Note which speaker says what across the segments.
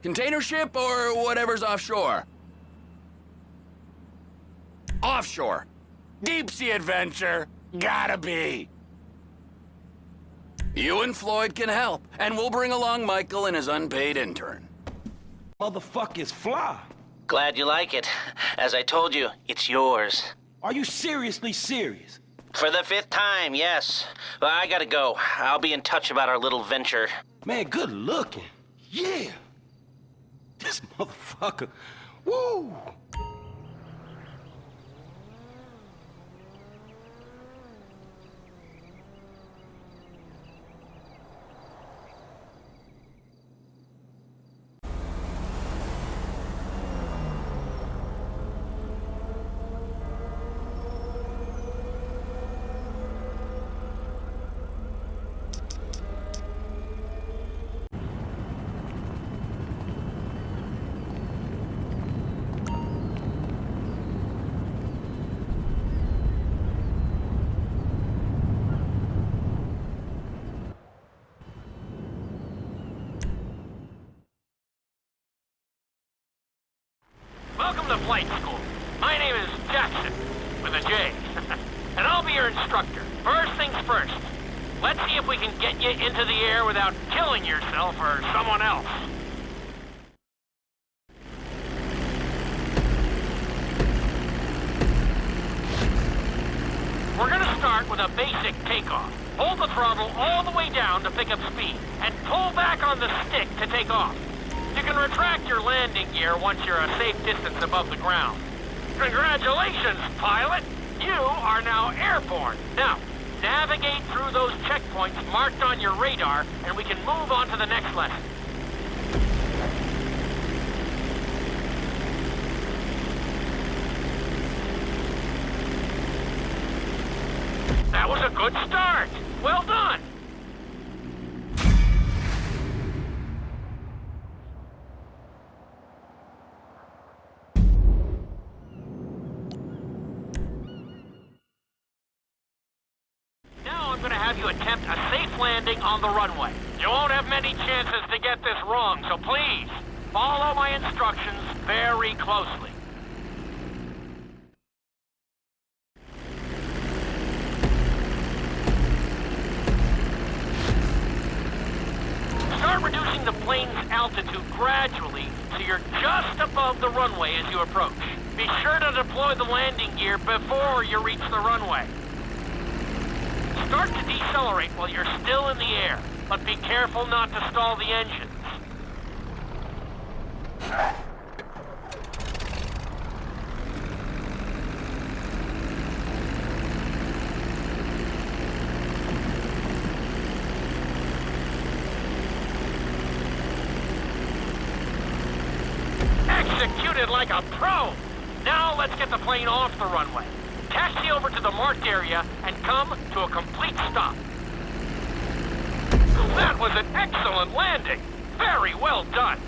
Speaker 1: Container ship or whatever's offshore? Offshore. Deep sea adventure. Gotta be. You and Floyd can help, and we'll bring along Michael and his unpaid intern.
Speaker 2: Motherfucker is fly.
Speaker 3: Glad you like it. As I told you, it's yours.
Speaker 2: Are you seriously serious?
Speaker 3: For the 5th time, yes. Well, I gotta go. I'll be in touch about our little venture.
Speaker 2: Man, good looking. Yeah. This motherfucker. Woo!
Speaker 4: Welcome to flight school. My name is Jackson, with a J. And I'll be your instructor. First things first. Let's see if we can get you into the air without killing yourself or someone else. We're gonna start with a basic takeoff. Hold the throttle all the way down to pick up speed, and pull back on the stick to take off. You can retract your landing gear once you're a safe distance above the ground. Congratulations, pilot! You are now airborne. Now, navigate through those checkpoints marked on your radar, and we can move on to the next lesson. That was a good start. Well done. Now I'm going to have you attempt a safe landing on the runway. You won't have many chances to get this wrong, so please, follow my instructions very closely. Start reducing the plane's altitude gradually so you're just above the runway as you approach. Be sure to deploy the landing gear before you reach the runway. Start to decelerate while you're still in the air, but be careful not to stall the engines. Executed like a pro! Now let's get the plane off the runway. Taxi over to the marked area and come to a complete stop. That was an excellent landing! Very well done!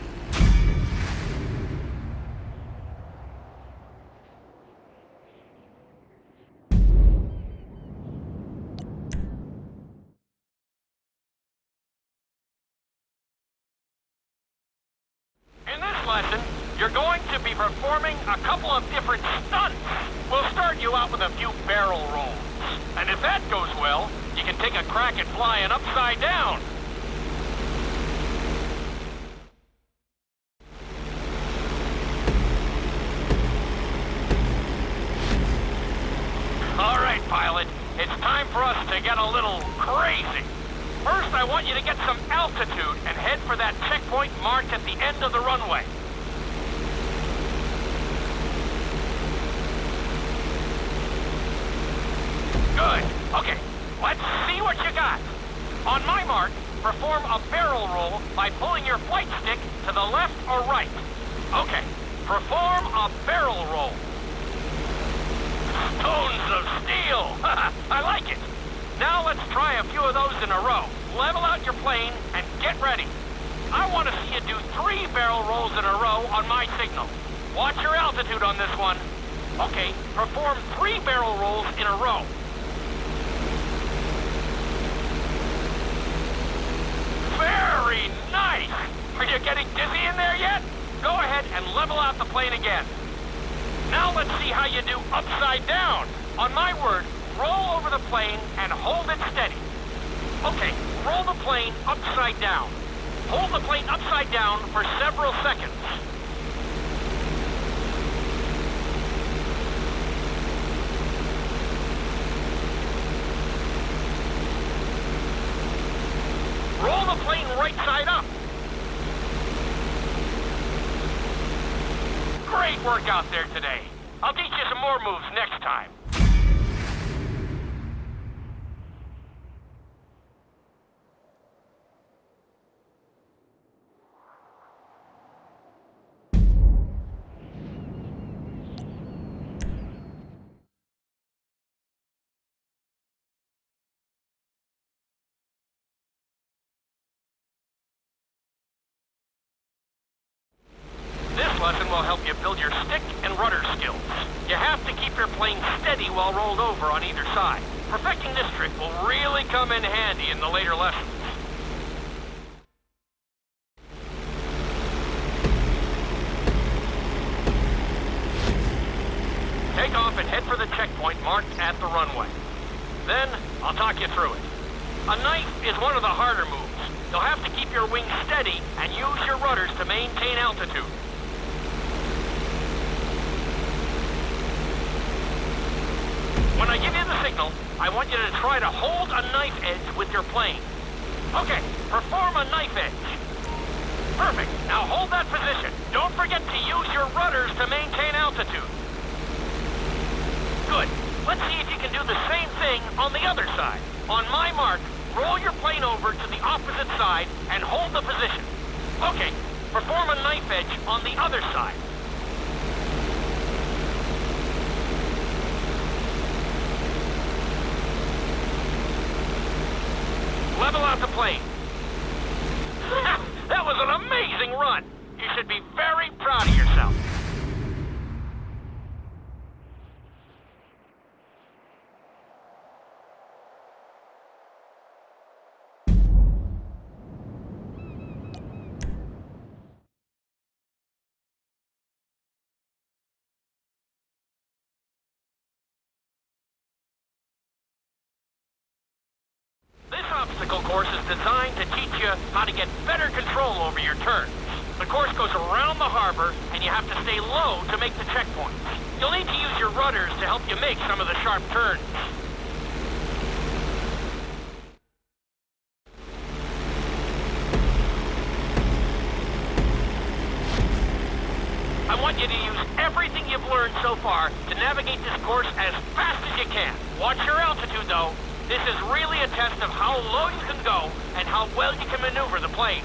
Speaker 4: In this lesson, you're going to be performing a couple of different stunts. We'll start you out with a few barrel rolls. And if that goes well, you can take a crack at flying upside down. All right, pilot. It's time for us to get a little crazy. First, I want you to get some altitude and head for that checkpoint marked at the end of the runway. Good. Okay, let's see what you got. On my mark, perform a barrel roll by pulling your flight stick to the left or right. Okay, perform a barrel roll. Stones of steel! I like it. Now let's try a few of those in a row. Level out your plane and get ready. I want to see you do 3 barrel rolls in a row on my signal. Watch your altitude on this one. Okay, perform 3 barrel rolls in a row. Very nice! Are you getting dizzy in there yet? Go ahead and level out the plane again. Now let's see how you do upside down. On my word, roll over the plane and hold it steady. Okay, roll the plane upside down. Hold the plane upside down for several seconds. Roll the plane right side up. Great work out there today. I'll teach you some more moves next time. This lesson will help you build your stick and rudder skills. You have to keep your plane steady while rolled over on either side. Perfecting this trick will really come in handy in the later lessons. Take off and head for the checkpoint marked at the runway. Then, I'll talk you through it. A knife is one of the harder moves. You'll have to keep your wings steady and use your rudders to maintain altitude. When I give you the signal, I want you to try to hold a knife edge with your plane. Okay, perform a knife edge. Perfect. Now hold that position. Don't forget to use your rudders to maintain altitude. Good. Let's see if you can do the same thing on the other side. On my mark, roll your plane over to the opposite side and hold the position. Okay, perform a knife edge on the other side. Level out the plane. That was an amazing run. You should be very proud of yourself. This obstacle course is designed to teach you how to get better control over your turns. The course goes around the harbor, and you have to stay low to make the checkpoints. You'll need to use your rudders to help you make some of the sharp turns. I want you to use everything you've learned so far to navigate this course as fast as you can. Watch your altitude, though. This is really a test of how low you can go and how well you can maneuver the plane.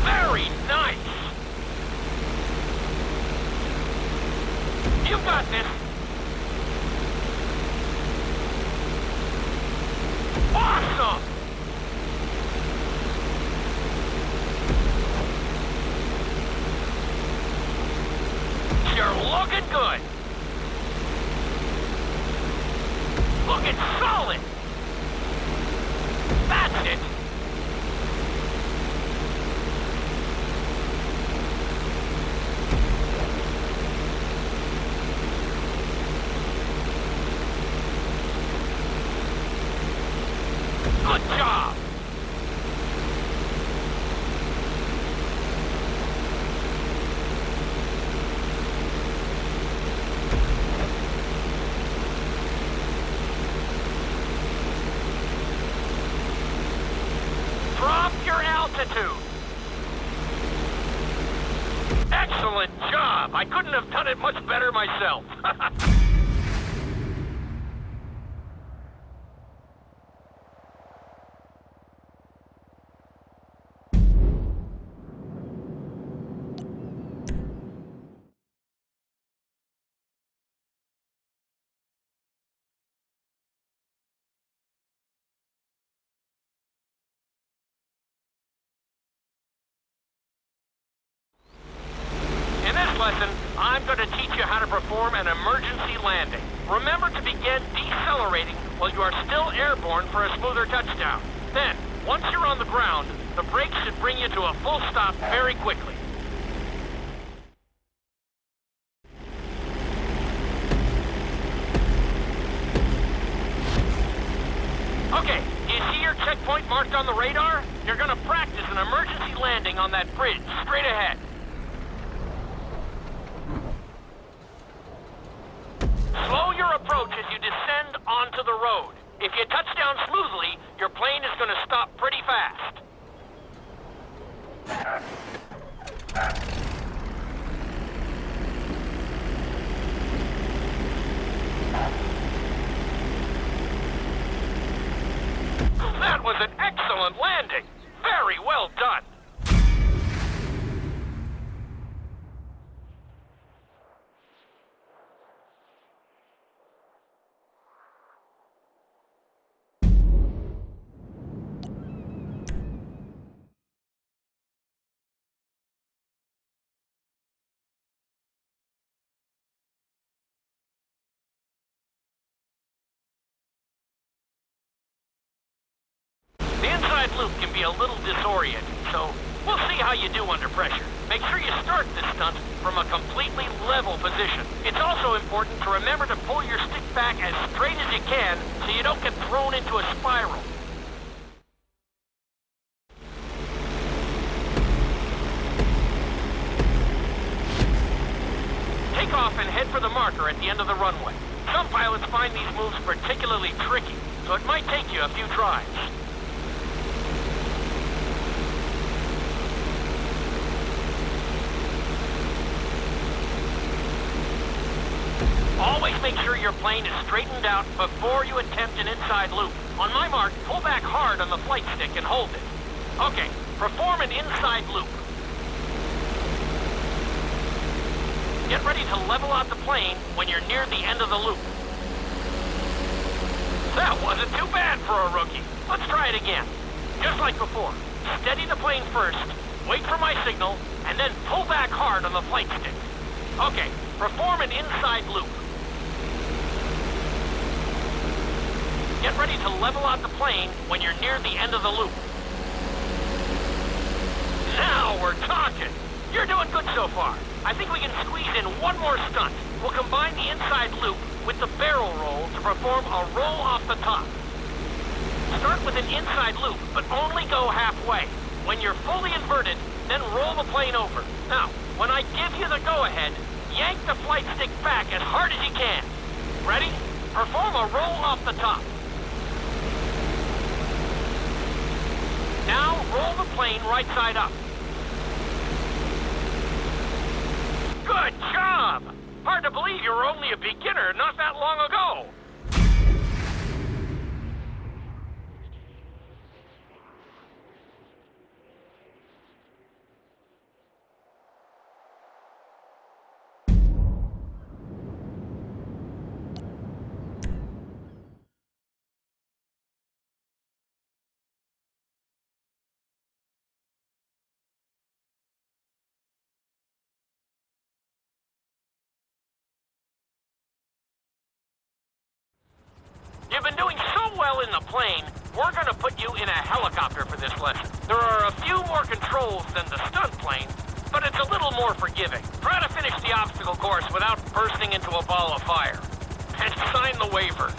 Speaker 4: Very nice! You got this! Awesome! You're looking good! Looking solid! That's it! Good job! I couldn't have done it much better myself. In this lesson, I'm going to teach you how to perform an emergency landing. Remember to begin decelerating while you are still airborne for a smoother touchdown. Then, once you're on the ground, the brakes should bring you to a full stop very quickly. Okay, do you see your checkpoint marked on the radar? You're going to practice an emergency landing on that bridge straight ahead. Slow your approach as you descend onto the road. If you touch down smoothly, your plane is going to stop pretty fast. That was an excellent landing. Very well done. The inside loop can be a little disorienting, so we'll see how you do under pressure. Make sure you start this stunt from a completely level position. It's also important to remember to pull your stick back as straight as you can so you don't get thrown into a spiral. Take off and head for the marker at the end of the runway. Some pilots find these moves particularly tricky, so it might take you a few tries. Always make sure your plane is straightened out before you attempt an inside loop. On my mark, pull back hard on the flight stick and hold it. Okay, perform an inside loop. Get ready to level out the plane when you're near the end of the loop. That wasn't too bad for a rookie. Let's try it again. Just like before, steady the plane first, wait for my signal, and then pull back hard on the flight stick. Okay, perform an inside loop. Get ready to level out the plane when you're near the end of the loop. Now we're talking. You're doing good so far. I think we can squeeze in one more stunt. We'll combine the inside loop with the barrel roll to perform a roll off the top. Start with an inside loop, but only go halfway. When you're fully inverted, then roll the plane over. Now, when I give you the go-ahead, yank the flight stick back as hard as you can. Ready? Perform a roll off the top. Now, roll the plane right side up. Good job! Hard to believe you were only a beginner not that long ago. You've been doing so well in the plane, we're going to put you in a helicopter for this lesson. There are a few more controls than the stunt plane, but it's a little more forgiving. Try to finish the obstacle course without bursting into a ball of fire. And sign the waiver.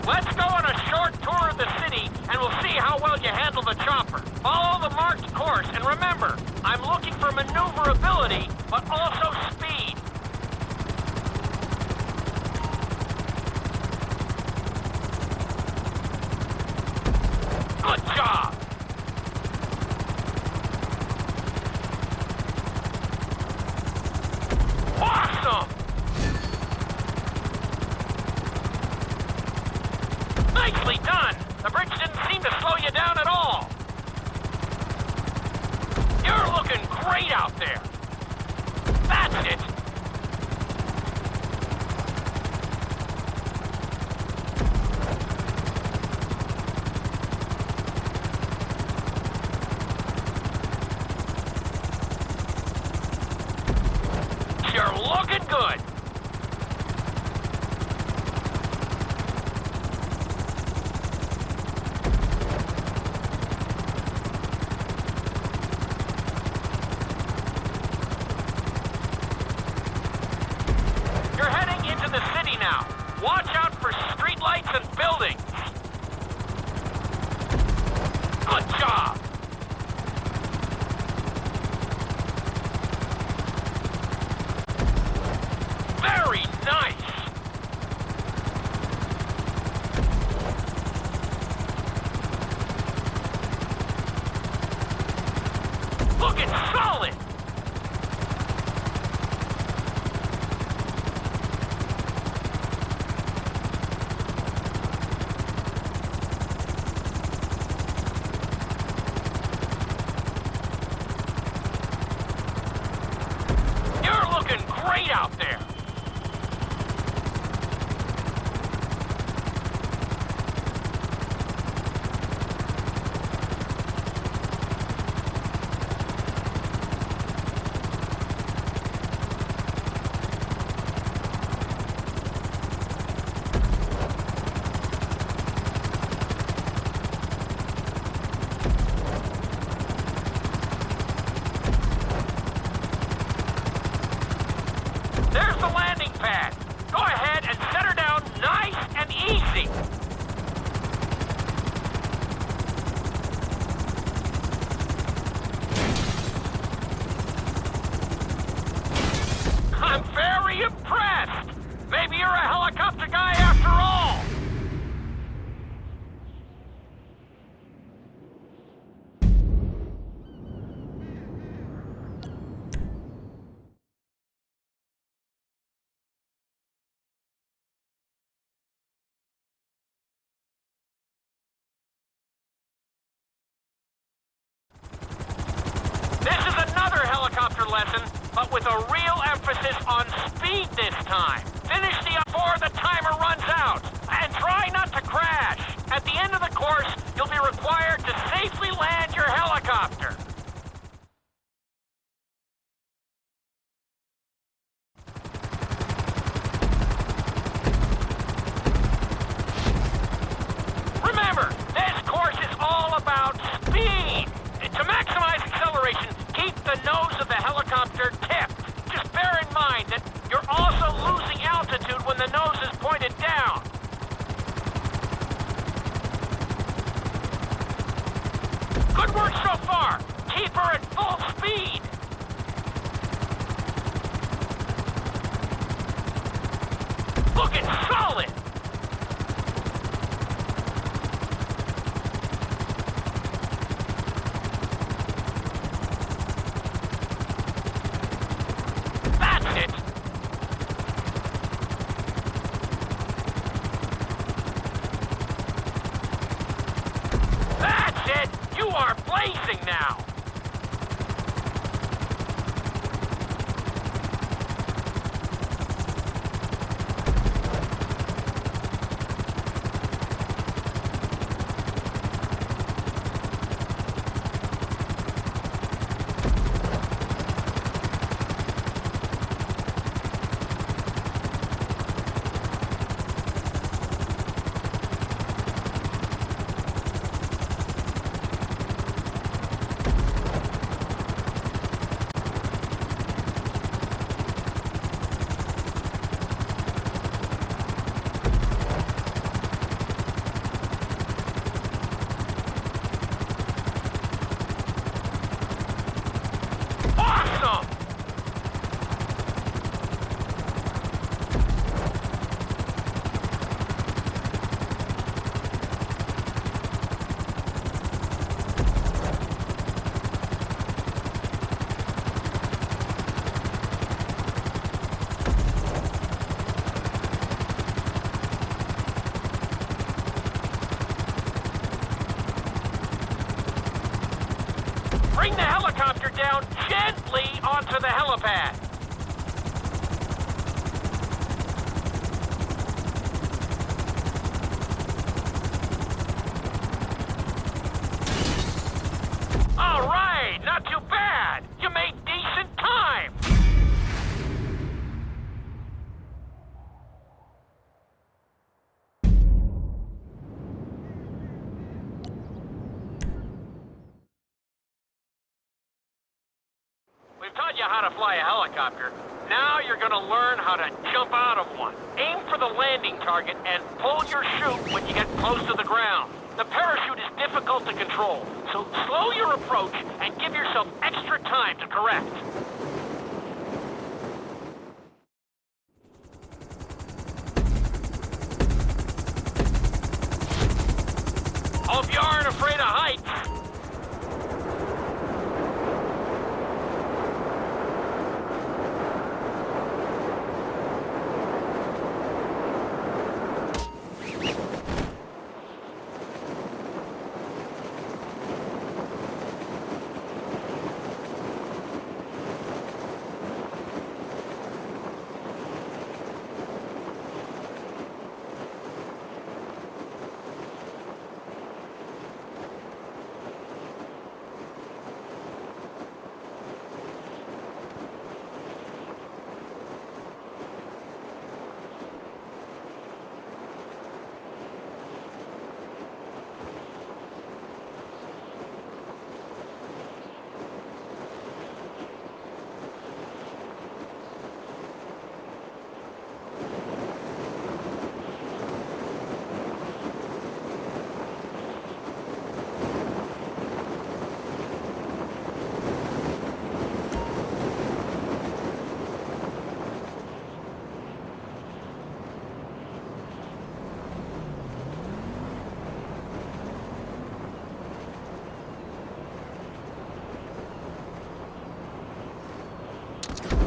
Speaker 4: Let's go on a short tour of the city, and we'll see how well you handle the chopper. Follow the marked course, and remember, I'm looking for maneuverability, but also speed. Nicely done! The bridge didn't seem to slow you down at all. You're looking great out there. That's it. You're looking good. You're heading into the city now. Watch out for streetlights and buildings. Good job. Very nice. Looking solid. You're looking great out there. There's the landing pad. Go ahead and set her down nice and easy. I'm very impressed. Maybe you're a helicopter guy after all. This is another helicopter lesson, but with a real emphasis on speed this time. Finish before the timer runs out, and try not to crash. At the end of the course, you'll be required to safely land your helicopter. Remember, this course is all about speed. To maximize acceleration, keep the nose of the helicopter tipped. Just bear in mind that you're also losing altitude when the nose is pointed down. Good work so far. Keep her at full speed. Looking solid. That's it. That's it. You are blazing now. gently onto the helipad. All right, not too bad. You made decent time. We've taught you how to fly a helicopter. Now you're gonna learn how to jump out of one. Aim for the landing target and pull your chute when you get close to the ground. The parachute is difficult to control, so slow your approach and give yourself extra time to correct. Hope you aren't afraid of heights.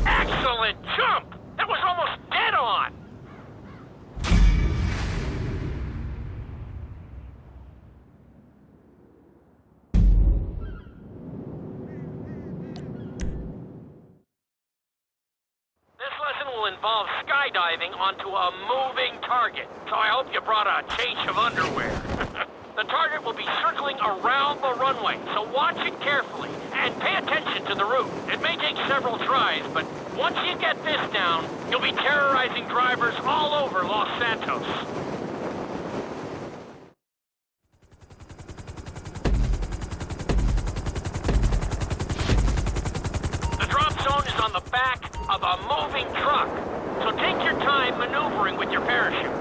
Speaker 4: Excellent jump! That was almost dead on! This lesson will involve skydiving onto a moving target, so I hope you brought a change of underwear. The target will be circling around the runway, so watch it carefully and pay attention to the route. It may take several tries, but once you get this down, you'll be terrorizing drivers all over Los Santos. The drop zone is on the back of a moving truck, so take your time maneuvering with your parachute.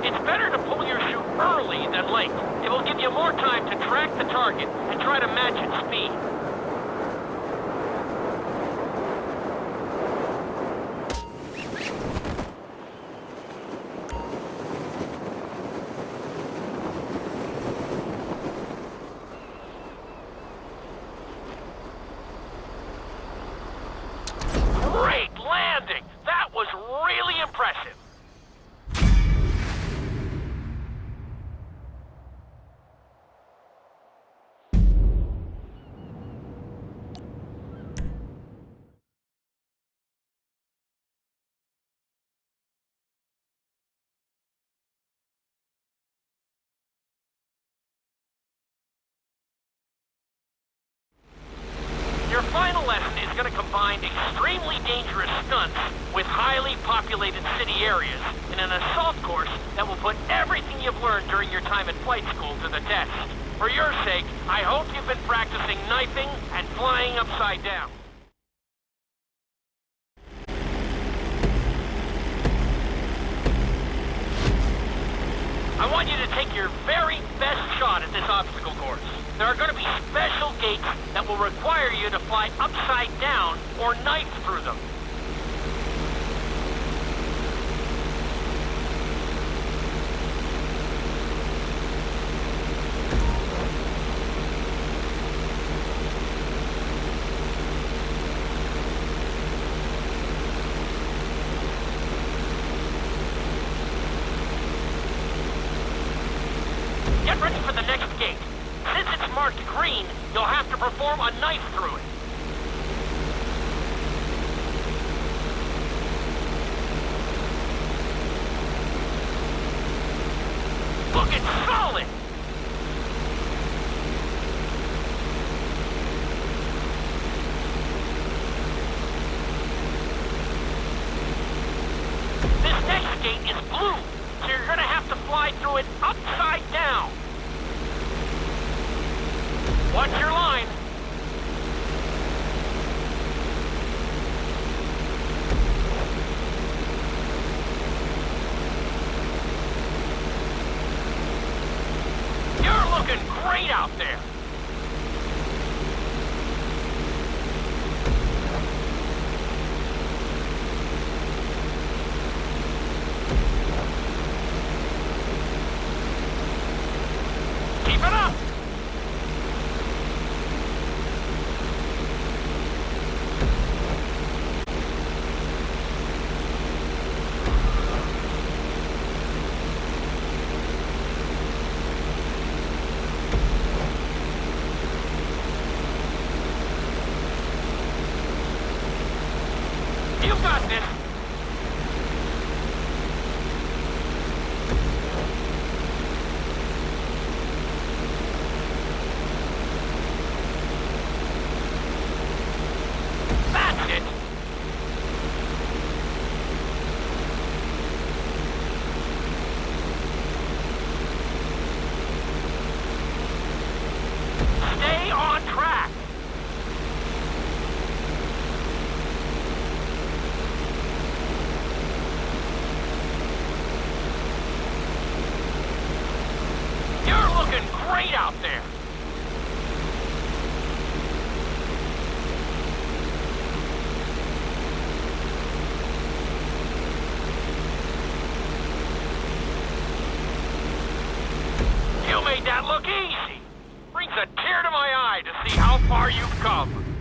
Speaker 4: It's better to pull your chute early than late. It will give you more time to track the target and try to match its speed. Great landing! That was really impressive. Your final lesson is going to combine extremely dangerous stunts with highly populated city areas in an assault course that will put everything you've learned during your time at flight school to the test. For your sake, I hope you've been practicing knifing and flying upside down. I want you to take your very best shot at this obstacle course. There are going to be special gates that will require you to fly upside down or knife through them. Get ready for the next gate. Since it's marked green, you'll have to perform a knife through it. looking solid! This next gate is blue, so you're gonna have to fly through it upside down. Watch your line. You're looking great out there. Keep it up. You got this. That's it. Stay on track. You're looking great out there. You made that look easy. Brings a tear to my eye to see how far you've come.